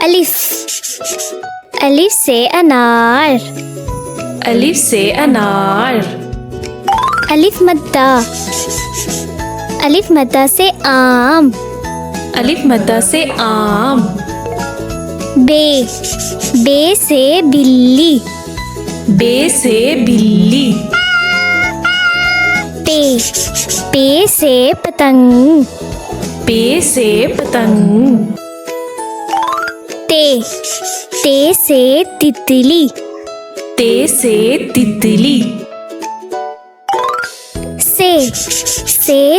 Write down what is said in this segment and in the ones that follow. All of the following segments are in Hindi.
अलिफ, अलिफ से अनार, अलिफ से अनार। अलिफ मद्दा, अलिफ मद्दा से आम, अलिफ मद्दा से आम। बे, बे से बिल्ली, बे से बिल्ली। पे, पे से पतंग, पे से पतंग। ते, ते से तितली, ते से तितली।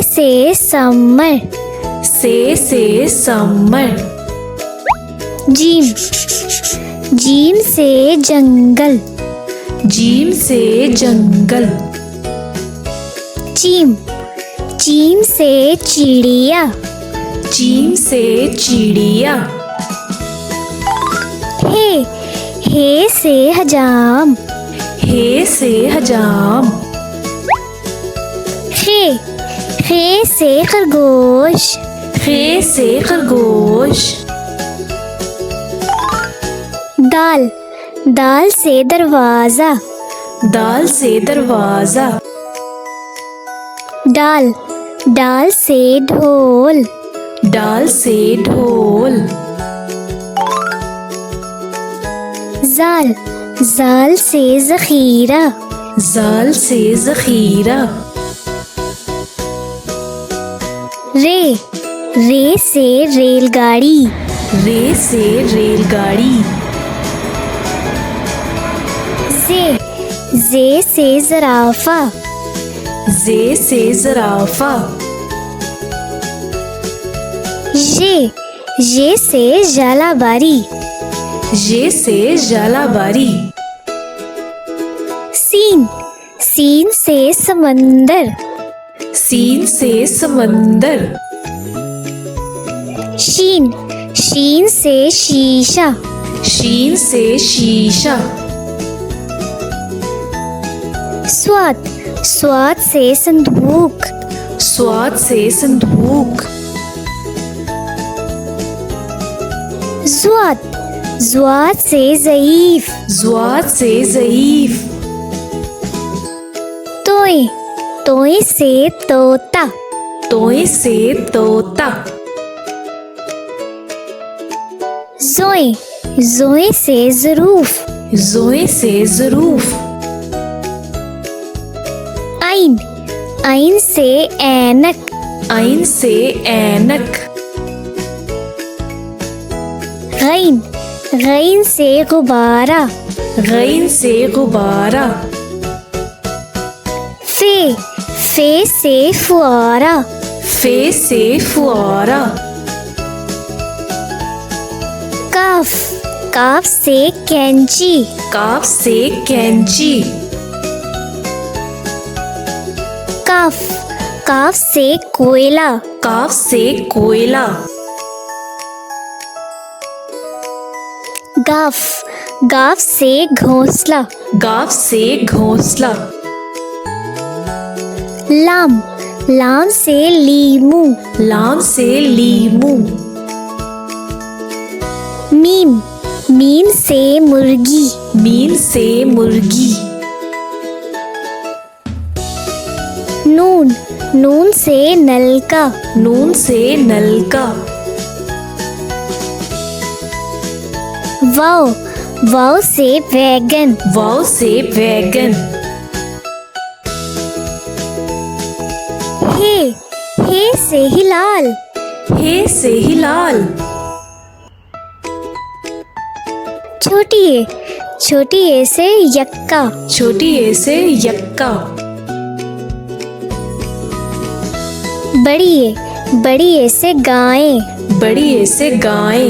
से समर, से समर। जीम, जीम से जंगल, जीम से जंगल। चीम, चीम से चिड़िया, चीम से चिड़िया। हे से हजाम, हे से हजाम। खे से खरगोश, खे से खरगोश। दाल, दाल से दरवाजा, दाल से दरवाजा। डाल, डाल से ढोल, डाल से ढोल। जाल, जाल से जखीरा, जाल से जखीरा। रे, रे से रेलगाड़ी, रे से रेलगाड़ी। जे से जराफा, जे से जराफा। ये से जालाबारी, ये से जालाबारी। सीन, सीन से समंदर, सीन से समंदर। शीन, शीन से शीशा, शीन से शीशा। स्वाद, स्वाद से संदूक, स्वाद से संदूक। ज़्वाद, ज़्वाद से ज़ईफ, ज़्वाद से ज़ईफ। तोय, तोय से तोता, तोय से तोता। ज़ोए, ज़ोए से ज़रूफ, ज़ोए से ज़रूफ। आइन, आइन से ऐनक, आइन से ऐनक। गैन, गैन से गुब्बारा, गैन से गुब्बारा। फे से फुआरा, फे से फुआरा। काफ, काफ से कैंची, काफ से कैंची। काफ, काफ से कोयला, काफ से कोयला। गाफ, गाफ से घोंसला, गाफ से घोंसला। लाम, लाम से लीमू, लाम से लीमू। मीम, मीम से मुर्गी, मीम से मुर्गी। नून, नून से नलका, नून से नलका। वाव, वाव से वैगन, वाव से वैगन। हे से हिलाल, हे से हिलाल। छोटी ए, छोटी ए से यक्का, छोटी ए से यक्का। बड़ी ए, बड़ी ए से गाय, बड़ी ए से गाय।